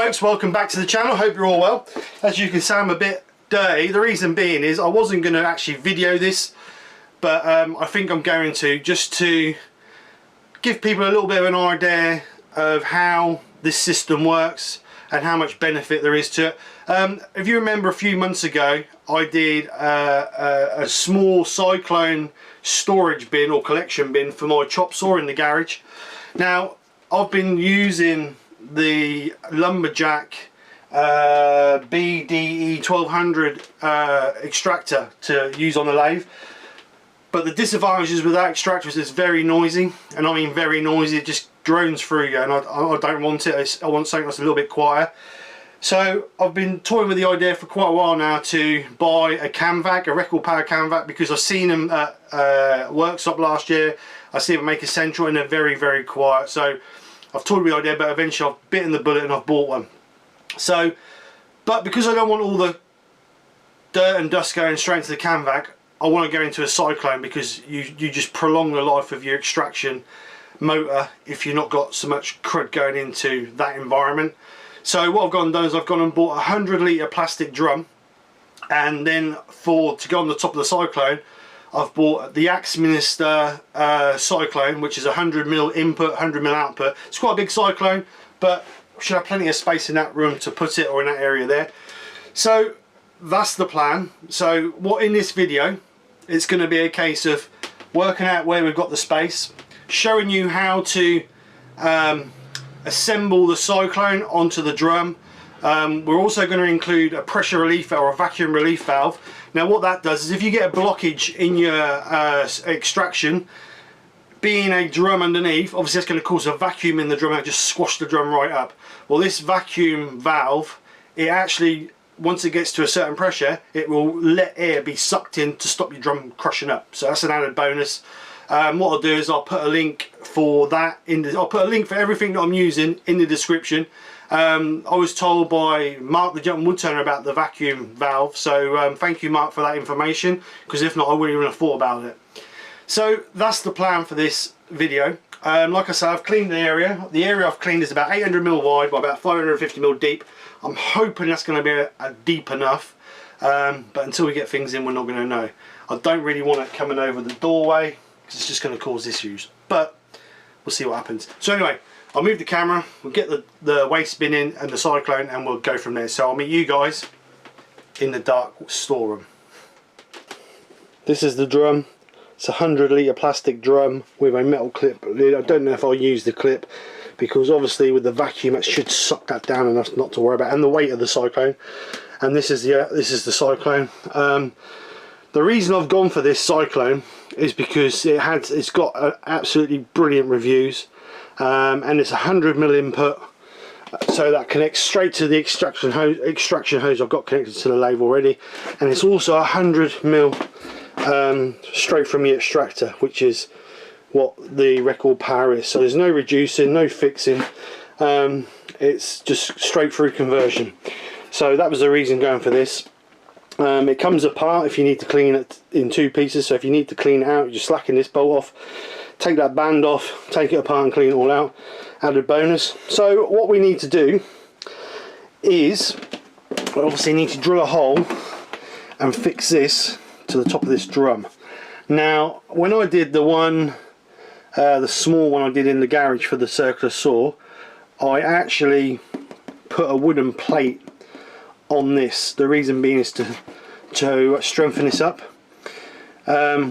folks, welcome back to the channel. Hope you're all well. As you can see, I'm a bit dirty. The reason being is I wasn't going to actually video this, but I think I'm going to, just to give people a little bit of an idea of how this system works and how much benefit there is to it. If you remember, a few months ago I did a small cyclone storage bin or collection bin for my chop saw in the garage. Now I've been using the Lumberjack BDE 1200 extractor to use on the lathe, but the disadvantages with that extractor is it's very noisy, and I mean very noisy. It just drones through you, and I don't want it. I want something that's a little bit quieter. So I've been toying with the idea for quite a while now to buy a camvac, a record power camvac, because I've seen them at workshop last year. I see them make a central and they're very, very quiet. So I've toyed with the idea, but eventually I've bitten the bullet and I've bought one. So, but because I don't want all the dirt and dust going straight into the camvac, I want to go into a cyclone, because you just prolong the life of your extraction motor if you've not got so much crud going into that environment. So what I've gone and done is I've gone and bought a 100 litre plastic drum, and then to go on the top of the cyclone, I've bought the Axminister cyclone, which is 100mm input, 100mm output. It's quite a big cyclone, but should have plenty of space in that room to put it, or in that area there. So that's the plan. So what in this video, it's going to be a case of working out where we've got the space, showing you how to assemble the cyclone onto the drum. We're also going to include a pressure relief valve or a vacuum relief valve. Now what that does is, if you get a blockage in your extraction, being a drum underneath, obviously that's going to cause a vacuum in the drum and just squash the drum right up. Well, this vacuum valve, it actually, once it gets to a certain pressure, it will let air be sucked in to stop your drum crushing up. So that's an added bonus. What I'll do is I'll put a link for that I'll put a link for everything that I'm using in the description. I was told by Mark, the gentleman Woodturner, about the vacuum valve, so thank you, Mark, for that information, because if not I wouldn't even have thought about it. So that's the plan for this video. Like I said, I've cleaned the area. The area I've cleaned is about 800mm wide by about 550mm deep. I'm hoping that's going to be deep enough, but until we get things in, we're not going to know. I don't really want it coming over the doorway, because it's just going to cause issues, but we'll see what happens. So anyway, I'll move the camera, we'll get the waste bin in and the cyclone, and we'll go from there. So I'll meet you guys in the dark storeroom. This is the drum. It's a 100 litre plastic drum with a metal clip lid. I don't know if I'll use the clip, because obviously with the vacuum it should suck that down enough not to worry about, and the weight of the cyclone. And this is the cyclone. The reason I've gone for this cyclone is because it's got absolutely brilliant reviews, and it's 100mm input, so that connects straight to the extraction hose I've got connected to the lathe already, and it's also 100mm straight from the extractor, which is what the record power is. So there's no reducing, no fixing, it's just straight through conversion. So that was the reason going for this. It comes apart if you need to clean it in two pieces. So if you need to clean it out, you just slacken this bolt off, take that band off, take it apart and clean it all out. Added bonus. So what we need to do is, obviously need to drill a hole and fix this to the top of this drum. Now when I did the small one I did in the garage for the circular saw, I actually put a wooden plate on this. The reason being is to strengthen this up,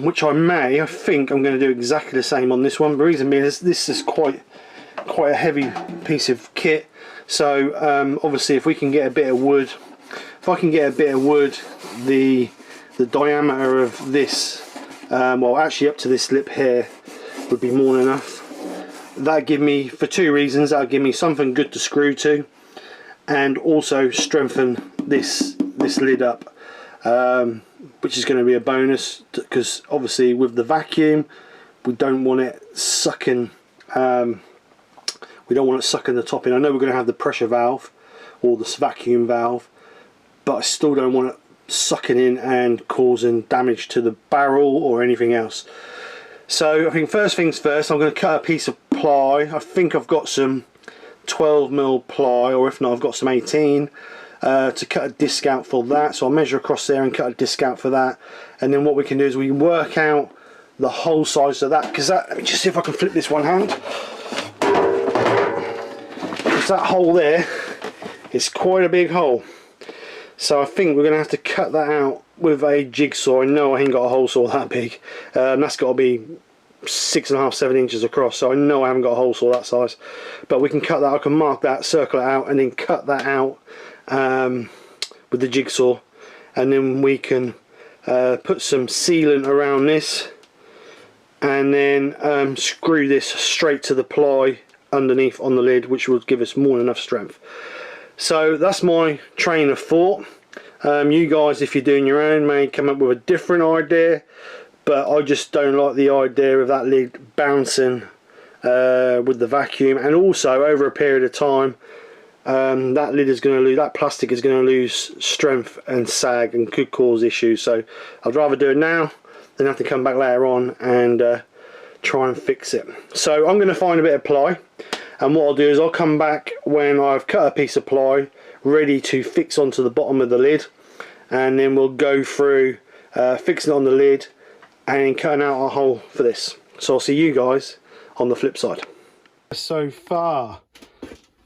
which I think I'm going to do exactly the same on this one. The reason being is this is quite a heavy piece of kit, so obviously if we can get a bit of wood, the diameter of this, well actually up to this lip here, would be more than enough. That'd give me, for two reasons, that'll give me something good to screw to, and also strengthen this lid up, which is going to be a bonus, because obviously with the vacuum we don't want it sucking, the top in. I know we're going to have the pressure valve or this vacuum valve, but I still don't want it sucking in and causing damage to the barrel or anything else. So I think first things first, I'm going to cut a piece of ply. I think I've got some 12mm ply, or if not I've got some 18 to cut a disc out for that. So I'll measure across there and cut a disc out for that, and then what we can do is we can work out the hole size of that, because that, let me just see if I can flip this one hand, because that hole there is quite a big hole. So I think we're going to have to cut that out with a jigsaw. I know I ain't got a hole saw that big. That's got to be 6.5, 7 inches across, so I know I haven't got a hole saw that size. But we can cut that, I can mark that, circle it out, and then cut that out with the jigsaw, and then we can put some sealant around this, and then screw this straight to the ply underneath on the lid, which will give us more than enough strength. So that's my train of thought. You guys, if you're doing your own, may come up with a different idea, but I just don't like the idea of that lid bouncing with the vacuum, and also over a period of time that lid is going to lose, that plastic is going to lose strength and sag and could cause issues. So I'd rather do it now than have to come back later on and try and fix it. So I'm going to find a bit of ply, and what I'll do is I'll come back when I've cut a piece of ply ready to fix onto the bottom of the lid, and then we'll go through fixing it on the lid and cutting out a hole for this. So I'll see you guys on the flip side. So far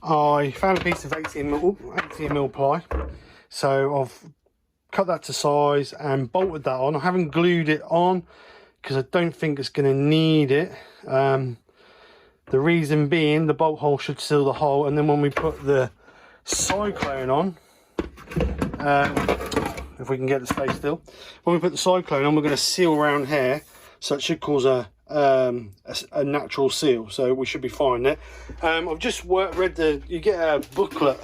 I found a piece of 18mm ply, so I've cut that to size and bolted that on. I haven't glued it on because I don't think it's going to need it. The reason being, the bolt hole should seal the hole, and then when we put the cyclone on, if we can get the space still, when we put the cyclone on, we're going to seal around here, so it should cause a natural seal, so we should be fine there. I've just read you get a booklet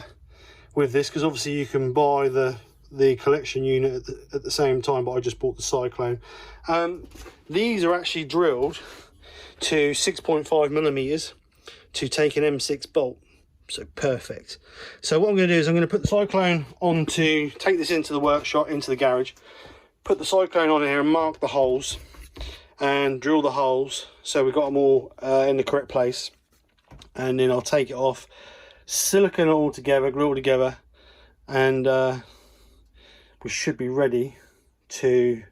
with this, because obviously you can buy the collection unit at the same time, but I just bought the cyclone. These are actually drilled to 6.5mm to take an M6 bolt, so perfect. So what I'm going to do is I'm going to put the cyclone on, to take this into the workshop, into the garage, put the cyclone on here and mark the holes and drill the holes so we've got them all in the correct place, and then I'll take it off, silicone it all together, glue it all together, and we should be ready to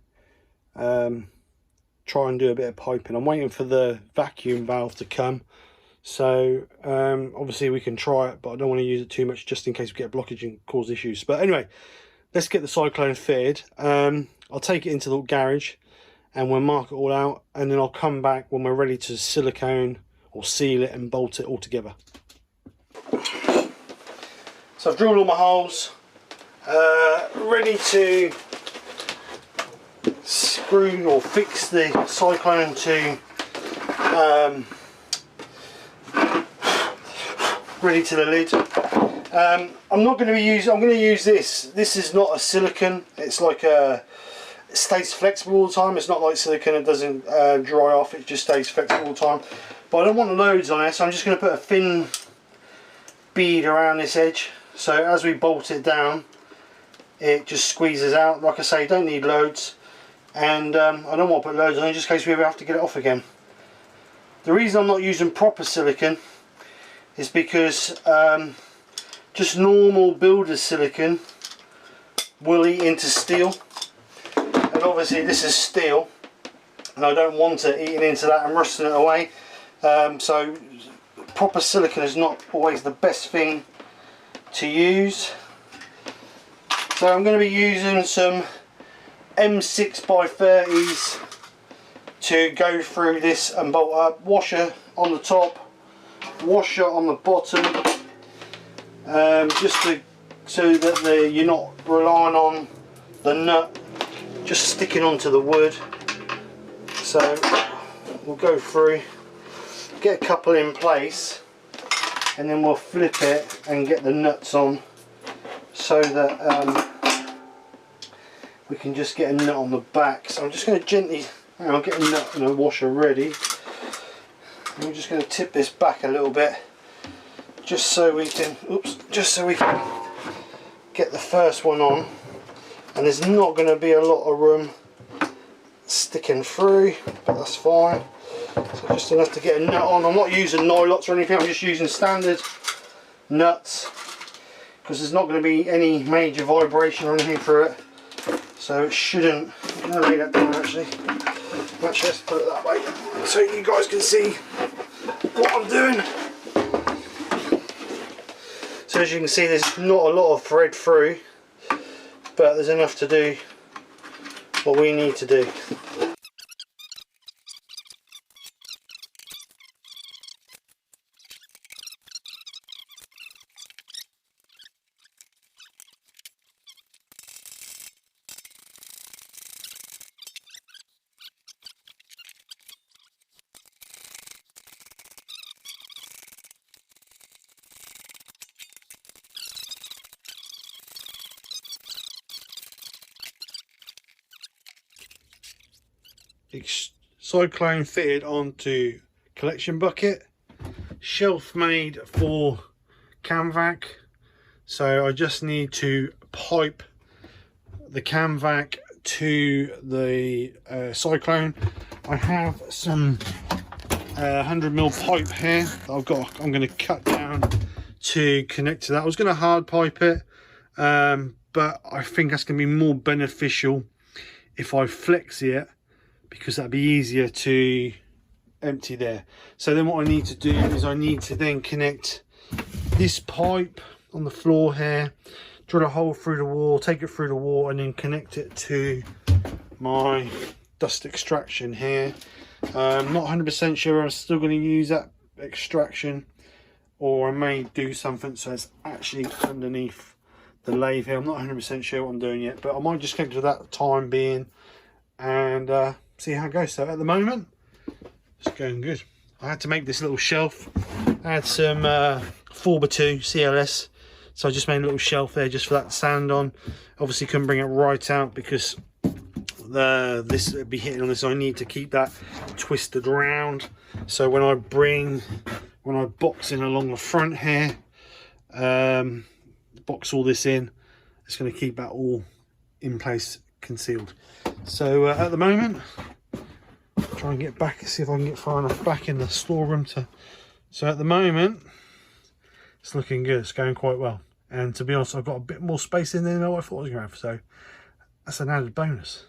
try and do a bit of piping. I'm waiting for the vacuum valve to come, so obviously we can try it, but I don't want to use it too much just in case we get a blockage and cause issues. But anyway, let's get the cyclone fitted. I'll take it into the garage and we'll mark it all out, and then I'll come back when we're ready to silicone or seal it and bolt it all together. So I've drilled all my holes, ready to screw or fix the cyclone to ready to the lid. I'm not going to be using, I'm going to use this. This is not a silicone, it's like it stays flexible all the time. It's not like silicone, it doesn't dry off, it just stays flexible all the time. But I don't want loads on it, so I'm just going to put a thin bead around this edge, so as we bolt it down it just squeezes out. Like I say, don't need loads, and I don't want to put loads on it just in case we ever have to get it off again. The reason I'm not using proper silicone is because just normal builder's silicone will eat into steel, and obviously this is steel and I don't want it eating into that and rusting it away. So proper silicone is not always the best thing to use. So I'm going to be using some M6x30s to go through this and bolt up. Washer on the top, washer on the bottom, just so that you're not relying on the nut just sticking onto the wood. So we'll go through, get a couple in place, and then we'll flip it and get the nuts on, so that we can just get a nut on the back. So I'm just going to gently, I'll get a nut and a washer ready. I'm just going to tip this back a little bit, just so we can, just so we can get the first one on. And there's not going to be a lot of room sticking through, but that's fine. So just enough to get a nut on. I'm not using nylots or anything, I'm just using standard nuts, because there's not going to be any major vibration or anything through it, so it shouldn't. I'm going to lay that down actually. Let's put it that way so you guys can see what I'm doing. So as you can see, there's not a lot of thread through, but there's enough to do what we need to do. Cyclone fitted onto collection bucket, shelf made for camvac, so I just need to pipe the camvac to the cyclone. I have some 100mm pipe here that I'm going to cut down to connect to that. I was going to hard pipe it, but I think that's going to be more beneficial if I flex it, because that'd be easier to empty there. So then what I need to do is I need to then connect this pipe on the floor here, drill a hole through the wall, take it through the wall, and then connect it to my dust extraction here. I'm not 100% sure I'm still going to use that extraction, or I may do something so it's actually underneath the lathe here. I'm not 100% sure what I'm doing yet, but I might just connect to that time being and see how it goes. So at the moment it's going good. I had to make this little shelf. I had some 4x2 CLS, so I just made a little shelf there just for that to stand on. Obviously couldn't bring it right out because this would be hitting on this, so I need to keep that twisted around. So when I box in along the front here, box all this in, it's going to keep that all in place, concealed. So at the moment, try and get back, see if I can get far enough back in the storeroom to. So at the moment, it's looking good. It's going quite well, and to be honest, I've got a bit more space in there than I thought I was going to have. So that's an added bonus.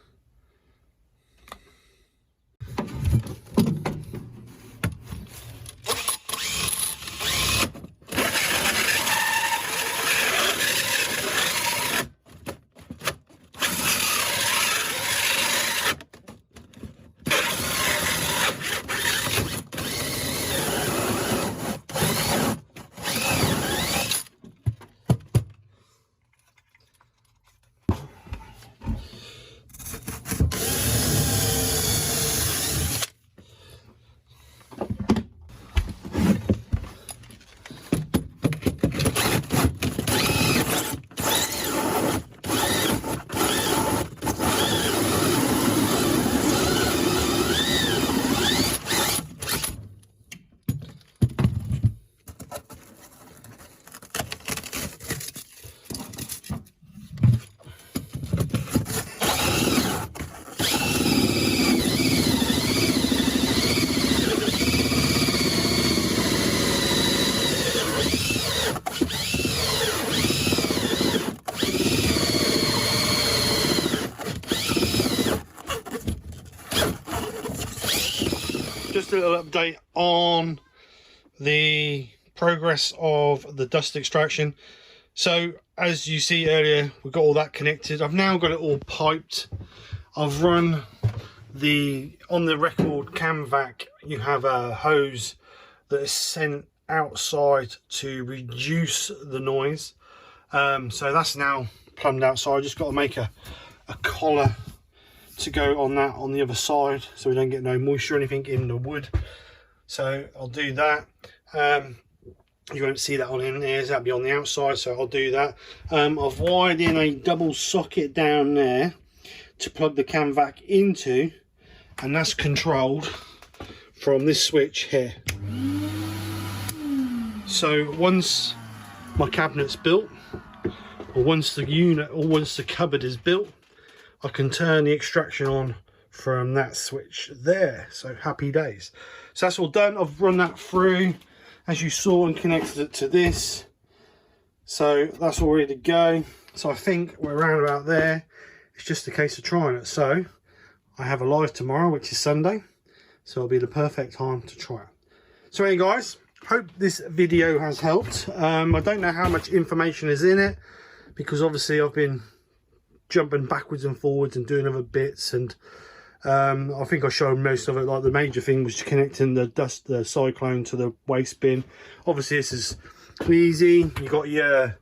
Just a little update on the progress of the dust extraction. So as you see earlier, we've got all that connected. I've now got it all piped. I've run on the record camvac, you have a hose that is sent outside to reduce the noise. So that's now plumbed out, so I just got to make a collar to go on that on the other side so we don't get no moisture or anything in the wood. So I'll do that. You won't see that on in there, that'll be on the outside, so I'll do that. I've wired in a double socket down there to plug the camvac into, and that's controlled from this switch here. So once my cabinet's built, or once the unit, or once the cupboard is built, I can turn the extraction on from that switch there. So happy days. So that's all done. I've run that through, as you saw, and connected it to this. So that's all ready to go. So I think we're around about there. It's just a case of trying it. So I have a live tomorrow, which is Sunday, so it'll be the perfect time to try it. So anyway guys, hope this video has helped. I don't know how much information is in it, because obviously I've been jumping backwards and forwards and doing other bits, and I think I showed most of it. Like the major thing was connecting the cyclone to the waste bin. Obviously this is easy. You got your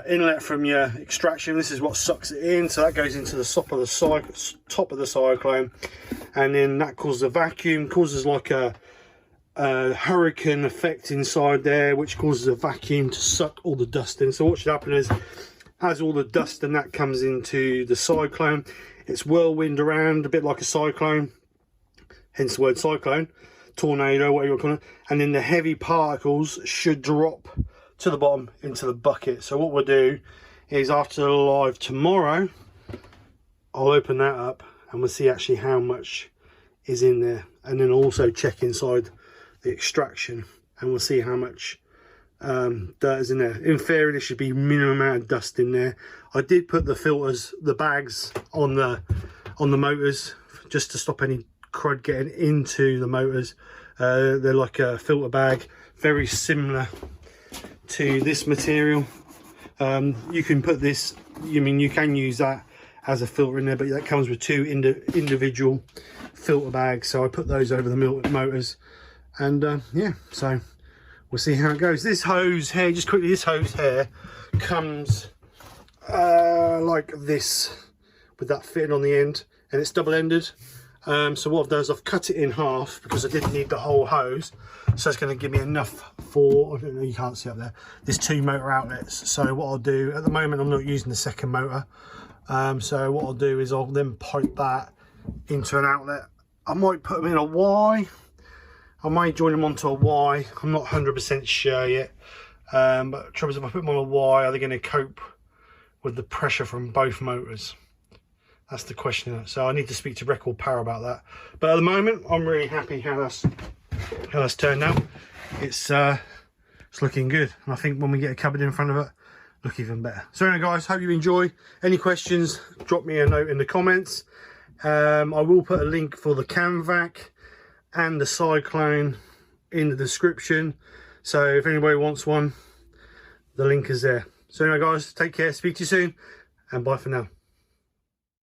inlet from your extraction. This is what sucks it in, so that goes into the top of the cyclone, and then that causes a vacuum, causes like a hurricane effect inside there, which causes a vacuum to suck all the dust in. So what should happen is, as all the dust and that comes into the cyclone, it's whirlwind around a bit like a cyclone, hence the word cyclone, tornado, whatever you call it, and then the heavy particles should drop to the bottom into the bucket. So what we'll do is, after the live tomorrow, I'll open that up and we'll see actually how much is in there, and then also check inside the extraction and we'll see how much dirt is in there. In theory there should be minimum amount of dust in there. I did put the filters, the bags on the motors, just to stop any crud getting into the motors. They're like a filter bag, very similar to this material. You can put this, you can use that as a filter in there, but that comes with two individual filter bags, so I put those over the motors, and yeah, so we'll see how it goes. This hose here, just quickly, this hose here comes like this, with that fitting on the end, and it's double-ended. So what I've done is I've cut it in half, because I didn't need the whole hose, so it's going to give me enough for, I don't know, you can't see up there, there's 2 motor outlets. So what I'll do, at the moment I'm not using the second motor, so what I'll do is I'll then pipe that into an outlet. I might put them in a Y, I might join them onto a Y, I'm not 100% sure yet, but the trouble is, if I put them on a Y, are they going to cope with the pressure from both motors? That's the question. So I need to speak to Record Power about that. But at the moment, I'm really happy how that's turned out. It's looking good, and I think when we get a cupboard in front of it, look even better. So anyway guys, hope you enjoy. Any questions, drop me a note in the comments. I will put a link for the camvac and the cyclone in the description, so if anybody wants one, the link is there. So anyway guys, take care, speak to you soon, and bye for now.